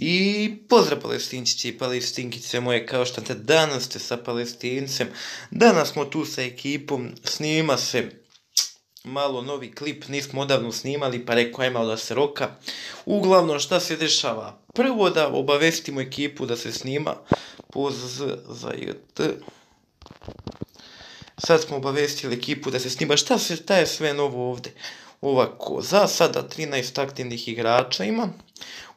I pozdrav Palestinčići i Palestinkice moje, kao što te danas ste sa Palestincem. Danas smo tu sa ekipom, snima se malo novi klip, nismo odavno snimali pa rekao je malo da se roka. Uglavnom šta se dešava? Prvo da obavestimo ekipu da se snima za JT. Sad smo obavestili ekipu da se snima. Šta je sve novo ovdje? Ovako, za sada 13 aktivnih igrača ima.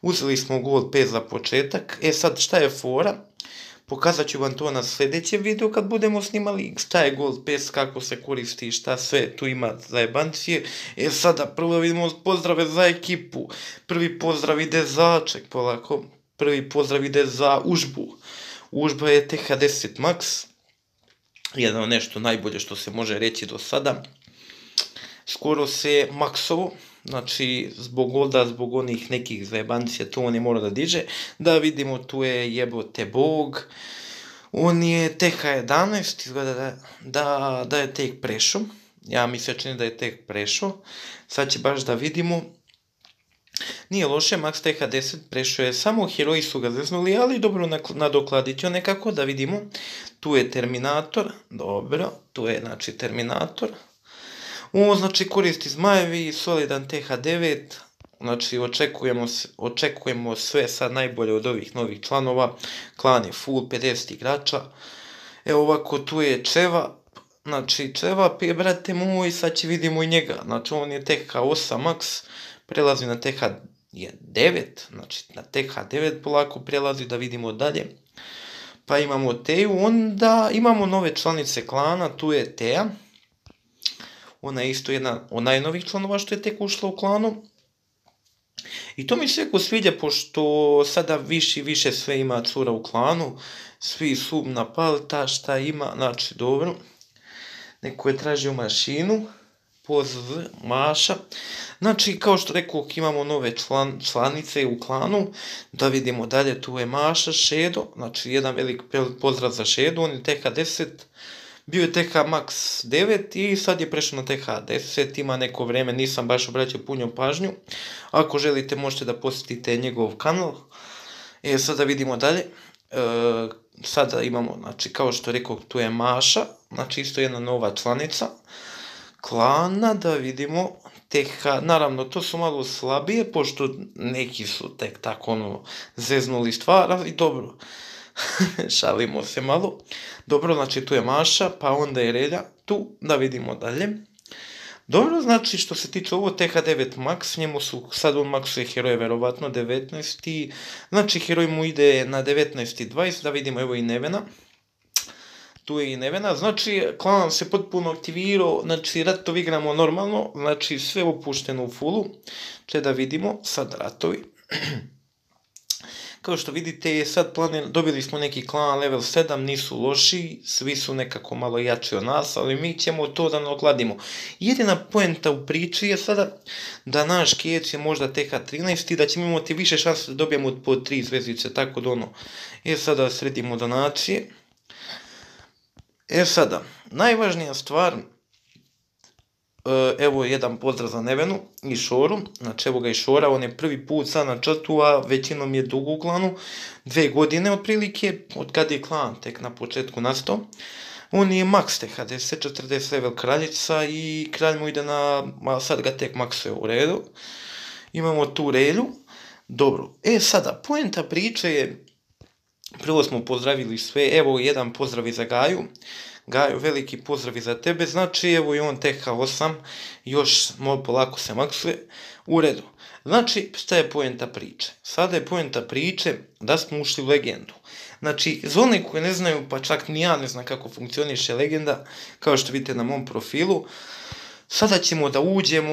Uzeli smo gol 5 za početak. Sad šta je fora? Pokazat ću vam to na sljedećem videu kad budemo snimali. Šta je gol 5, kako se koristi, šta sve tu ima za jebancije. Sada prvo vidimo pozdrave za ekipu. Prvi pozdrav ide za, polako. Prvi pozdrav ide za Užbu. Užba je TH10 Max. Jedno nešto najbolje što se može reći do sada. Skoro se maksovo, znači zbog golda, zbog onih nekih zajebancija, to on je morao da diže. Da vidimo, tu je jebote bog. On je TH11, izgleda da je tek prešao. Ja mi se čini da je tek prešao. Sad će baš da vidimo. Nije loše, Max TH10 prešao je, samo heroji su ga zeznuli, ali dobro nadokladit ću nekako, da vidimo. Tu je Terminator, dobro, tu je znači Terminator. Ovo znači koristi zmajevi, solidan TH9, znači očekujemo sve sad najbolje od ovih novih članova. Klan je full 50 igrača. Evo ovako, tu je Čeva, znači Čeva, brate moj, sad će vidimo i njega. Znači on je TH8 Max, prelazi na TH9, znači na TH9 polako prelazi, da vidimo dalje. Pa imamo Teju, onda imamo nove članice klana, tu je Teja. Ona je isto jedna od najnovih članova što je tek ušla u klanu. I to mi se jako sviđa, pošto sada više sve ima cura u klanu. Svi su napali šta ima, znači dobro. Neko je tražio mašinu. Maša. Znači, kao što rekao, imamo nove članice u klanu. Da vidimo dalje, tu je Maša, Šedo. Znači, jedan velik pozdrav za Šedo, on je TH10. Bio je TH Max 9 i sad je prešao na TH10, ima neko vreme, nisam baš obraćao puno pažnju. Ako želite možete da posjetite njegov kanal. Sada vidimo dalje. Sada imamo, znači kao što rekao, tu je Maša, znači isto jedna nova članica klana, da vidimo. Naravno, to su malo slabije, pošto neki su tek tako zeznuli stvar, ali dobro. Šalimo se malo. Dobro, znači tu je Maša, pa onda je Relja tu, da vidimo dalje. Dobro, znači što se tiče ovo TH9 Max, njemu su sad on maksuje heroje verovatno 19. Znači heroj mu ide na 19 i 20, da vidimo, evo i Nevena. Tu je i Nevena, znači klan se potpuno aktivirao, znači ratovi igramo normalno, znači sve opušteno u fullu. Da vidimo, sad ratovi. Kao što vidite, sad dobili smo neki klan level 7, nisu loši, svi su nekako malo jači od nas, ali mi ćemo to da nadokladimo. Jedina poenta u priči je sada da naš kec je možda TH13 i da ćemo imati više šanse da dobijemo po 3 zvezdice, tako da sada sredimo donacije. Sada, najvažnija stvar, evo jedan pozdrav za Nevenu i Šoru, znači evo ga i Šora, on je prvi put sad na čatu, a većinom je dugo u klanu, 2 godine otprilike, od kad je klan tek na početku nastao. On je Max TH10, 40 level kraljica i kralj mu ide sad ga tek maksuje u redu. Imamo tu Relju, dobro, sada, poenta priče je, prvo smo pozdravili sve, evo jedan pozdrav i za Gaju. Gaju, veliki pozdrav i za tebe, znači evo i on TH8, još polako se maksuje, u redu. Znači, šta je poenta priče? Sada je poenta priče da smo ušli u legendu. Znači, za one koje ne znaju, pa čak ni ja ne znam kako funkcioniše legenda, kao što vidite na mom profilu, sada ćemo da uđemo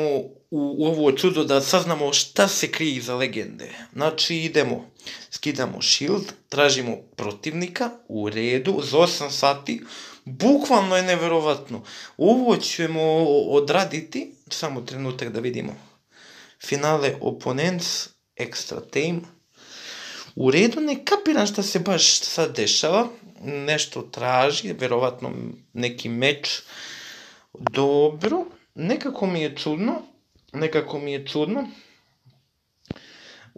u ovo čudo, da saznamo šta se krije iza legende. Znači, skidamo shield, tražimo protivnika, u redu, za 8 sati, bukvalno je neverovatno. Ovo ćemo odraditi, samo trenutak da vidimo. Finale opponents, extra time. U redu, ne kapiram šta se baš sad dešava, nešto traži, verovatno neki meč. Dobro, nekako mi je čudno.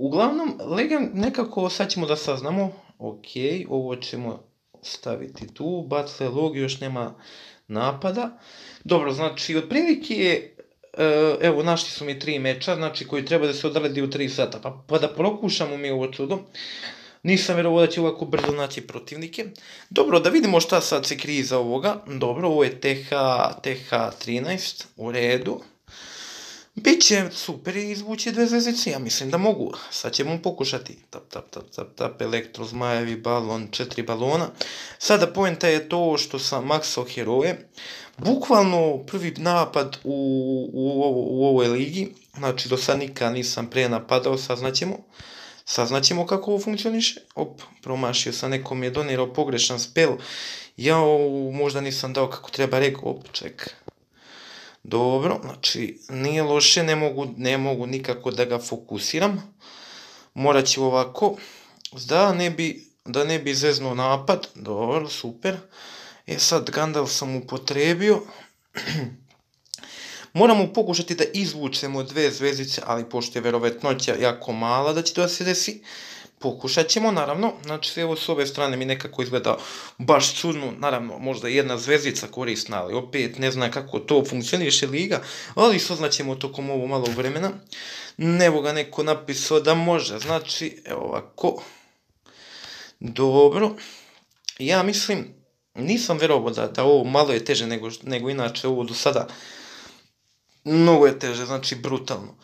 Uglavnom, Legend nekako sad ćemo da saznamo. Ok, ovo ćemo staviti tu. Batle log, još nema napada. Dobro, znači, otprilike je, evo, našli su mi 3 meča, znači, koji treba da se odradi u 3 sata. Pa da prokušamo mi ovo čudo. Nisam vjerovao da će ovako brzo naći protivnike. Dobro, da vidimo šta sad se krije iza ovoga. Dobro, ovo je TH13, u redu. Biće super izvući 2 zvezdice, ja mislim da mogu. Sad ćemo pokušati. Tap, elektro, zmajevi, balon, 4 balona. Sada poenta je to što sam maksao heroje. Bukvalno prvi napad u ovoj ligi. Znači, do sad nikad nisam pre napadao, saznaćemo kako ovo funkcioniše. Promašio sam, nekom je donirao pogrešan spell. Možda nisam dao kako treba, rekao, ček. Dobro, znači, nije loše, ne mogu nikako da ga fokusiram. Morat ću ovako, da ne bi zeznuo napad. Dobro, super. Sad Gandalf sam upotrebio. Moramo pokušati da izvučemo 2 zvezdice, ali pošto je verovatnoća jako mala da će to da se desi, pokušat ćemo, naravno. Znači, evo s ove strane mi nekako izgleda baš čudno, naravno, možda 1 zvezdica korisna, ali opet ne znam kako to funkcioniše liga, ali saznaćemo tokom ovo malo vremena. Evo ga neko napisao da može, znači, evo ovako. Dobro, ja mislim, nisam verovao da ovo malo je teže nego inače ovo do sada. Mnogo je teže, znači brutalno.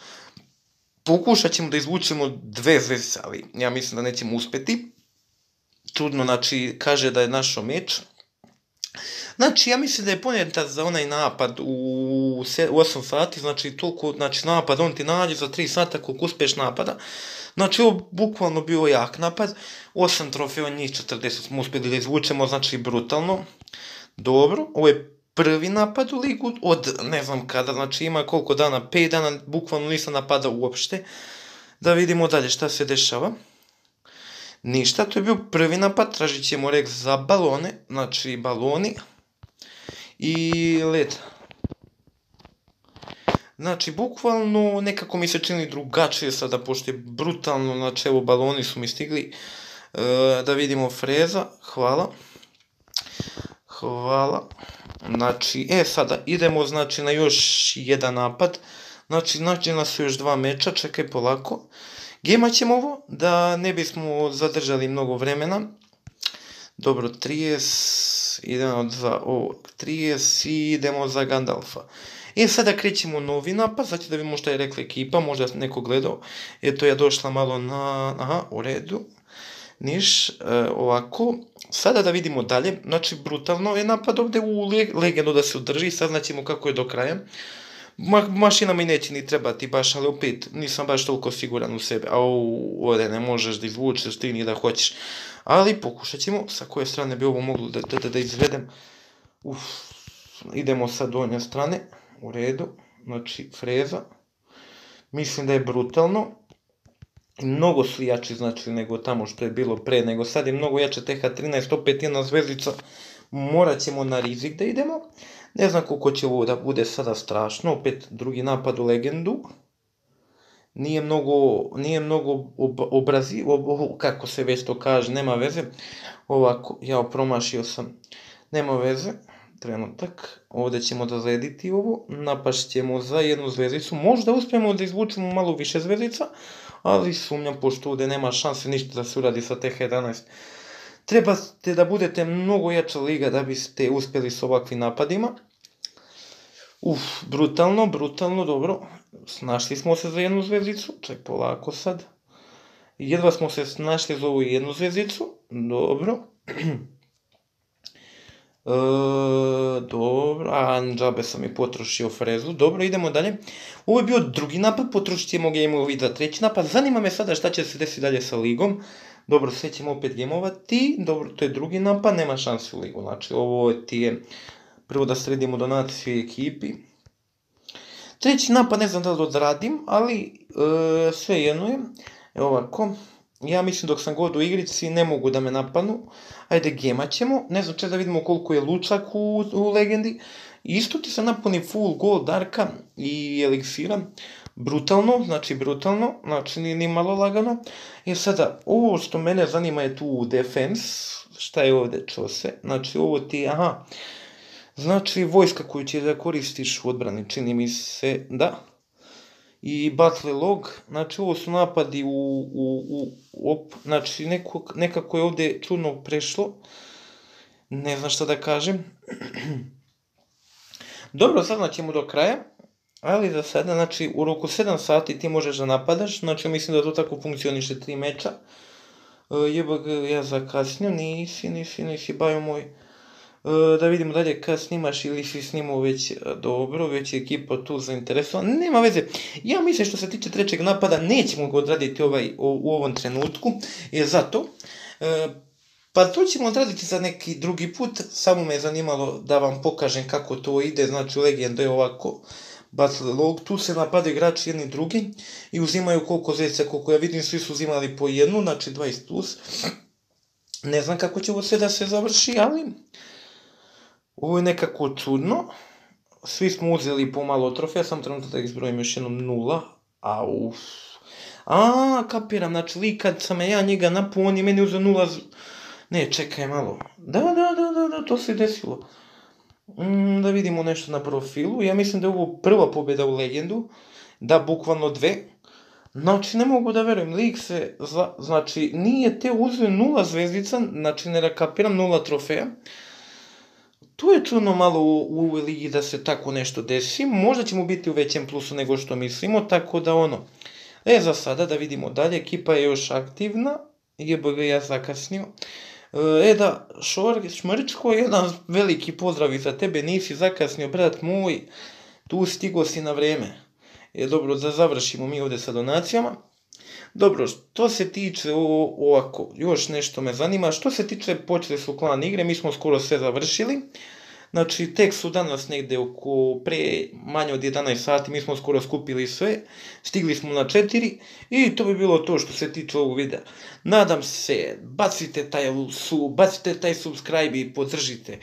Pokušat ćemo da izvučemo 2 zvezdice, ali ja mislim da nećemo uspeti. Čudno, znači, kaže da je našo meč. Znači, ja mislim da je ponijeta za onaj napad u 8 sati, znači toliko, znači napad on ti nađe za 3 sata koliko uspeš napada. Znači, ovo bukvalno bio jak napad. 8 trofeja, njih 40 smo uspjeli da izvučemo, znači brutalno. Dobro, ovo je prvi napad u ligu od ne znam kada, znači ima koliko dana, 5 dana, bukvalno nisam napadao uopšte. Da vidimo dalje šta se dešava. Ništa, to je bio prvi napad, tražit ćemo Rex za balone, znači baloni i led. Znači, bukvalno nekako mi se čini drugačije sada, pošto je brutalno, znači evo baloni su mi stigli. Da vidimo freza, hvala. Znači, sada idemo, znači, na još jedan napad. Znači, nađena su još 2 meča, čekaj polako. Gemat ćemo ovo, da ne bismo zadržali mnogo vremena. Dobro, 30, idemo za ovog 30 i idemo za Gandalfa. Sada krećemo novi napad, znači da vidimo šta je rekla ekipa, možda neko gledao. Eto, ja došla malo na, aha, u redu. Niš, ovako, sada da vidimo dalje, znači brutalno je napad ovdje u legendu da se održi, saznaćemo kako je do kraja. Mašina mi neće ni trebati baš, ali opet nisam baš toliko siguran u sebe, a ovdje ne možeš da izvučeš ti ni da hoćeš. Ali pokušat ćemo, sa koje strane bi ovo moglo da izvedem. Idemo sa donje strane, u redu, znači freza. Mislim da je brutalno. Mnogo su jači, znači, nego tamo što je bilo pre, nego sad je mnogo jače TH13, opet 1 zvezdica, morat ćemo na rizik da idemo. Ne znam koliko će ovo da bude sada strašno, opet drugi napad u legendu. Nije mnogo kako se već to kaže, nema veze. Ovako, ja promašio sam, nema veze, trenutak, ovdje ćemo da zajediti ovo, napašćemo za 1 zvezdicu, možda uspijemo da izvučemo malo više zvezdica, ali sumnjam, pošto ovdje nema šanse ništa da se uradi sa TH11. Trebate da budete mnogo jača liga da biste uspjeli s ovakvim napadima. Brutalno, dobro. Snašli smo se za 1 zvezdicu, ček polako sad. Jedva smo se snašli za ovu 1 zvezdicu, dobro. Dobro, džabe sam i potrošio frezu, dobro, idemo dalje. Ovo je bio drugi napad, potrošit ćemo gameovi za 3. napad, zanima me sada šta će se desiti dalje sa ligom. Dobro, sve ćemo opet gameovati, dobro, to je drugi napad, nema šanse u ligu, znači ovo ti je prvo da sredimo donaciju ekipi. 3. napad ne znam da li odradim, ali sve jedno je, evo ovako. Ja mislim dok sam god u igrici ne mogu da me napadnu. Ajde, gemat ćemo. Ne znam čak da vidimo koliko je lučak u legendi. Isto ti se napuni full gold, darka i eliksira. brutalno, znači nije ni malo lagano. I sada, ovo što mene zanima je tu defense, šta je ovdje čose, znači ovo ti, znači vojska koju će da koristiš u odbrani, čini mi se, da. I battle log, znači ovo su napadi znači nekako je ovdje čudno prešlo, ne znam šta da kažem. Dobro, sad ćemo do kraja, ali za sada, znači u roku 7 sati ti možeš da napadaš, znači mislim da to tako funkcioniše 3 meča. Jebog, ja zakasnio, nisi bajo moj. Da vidimo dalje kad snimaš ili si snimao već dobro, već je ekipa tu zainteresovana, nema veze. Ja mislim što se tiče trećeg napada nećemo ga odraditi u ovom trenutku, jer zato, pa to ćemo odraditi za neki drugi put, samo me je zanimalo da vam pokažem kako to ide, znači u Legendu je ovako, battle log, tu se napadaju igrači jedni drugi i uzimaju koliko zvezdica, koliko ja vidim svi su uzimali po jednu, znači 20+. Ne znam kako će ovo sve da se završi, ali ovo je nekako čudno. Svi smo uzeli pomalo trofeja, sam trenutno da izbrojim još jednom 0. Kapiram, znači lik kad sam ja njega napao, on je meni uzeo 0. Ne, čekaj malo. Da, to se desilo. Da vidimo nešto na profilu. Ja mislim da je ovo prva pobjeda u Legendu. Da, bukvalno 2. Znači, ne mogu da verujem, lik se, znači, nije te uzeo 0 zvezdica, znači ne kapiram 0 trofeja. Tu je čudno malo u ovoj ligi da se tako nešto desi, možda ćemo biti u većem plusu nego što mislimo, tako da za sada da vidimo dalje, ekipa je još aktivna, jebog ja zakasnio. Da, Šmrčko, jedan veliki pozdrav i za tebe, nisi zakasnio, brat moj, tu stigo si na vreme. Dobro, da završimo mi ovdje sa donacijama. Dobro, što se tiče ovako, još nešto me zanima, što se tiče počeli su klan igre, mi smo skoro sve završili. Znači, tek su danas negdje oko pre manje od 11 sati, mi smo skoro skupili sve, stigli smo na 4 i to bi bilo to što se tiče ovog videa. Nadam se, bacite taj subscribe i podržite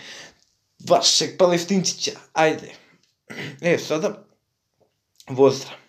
vašeg Palestinčića, ajde. Sada, pozdrav.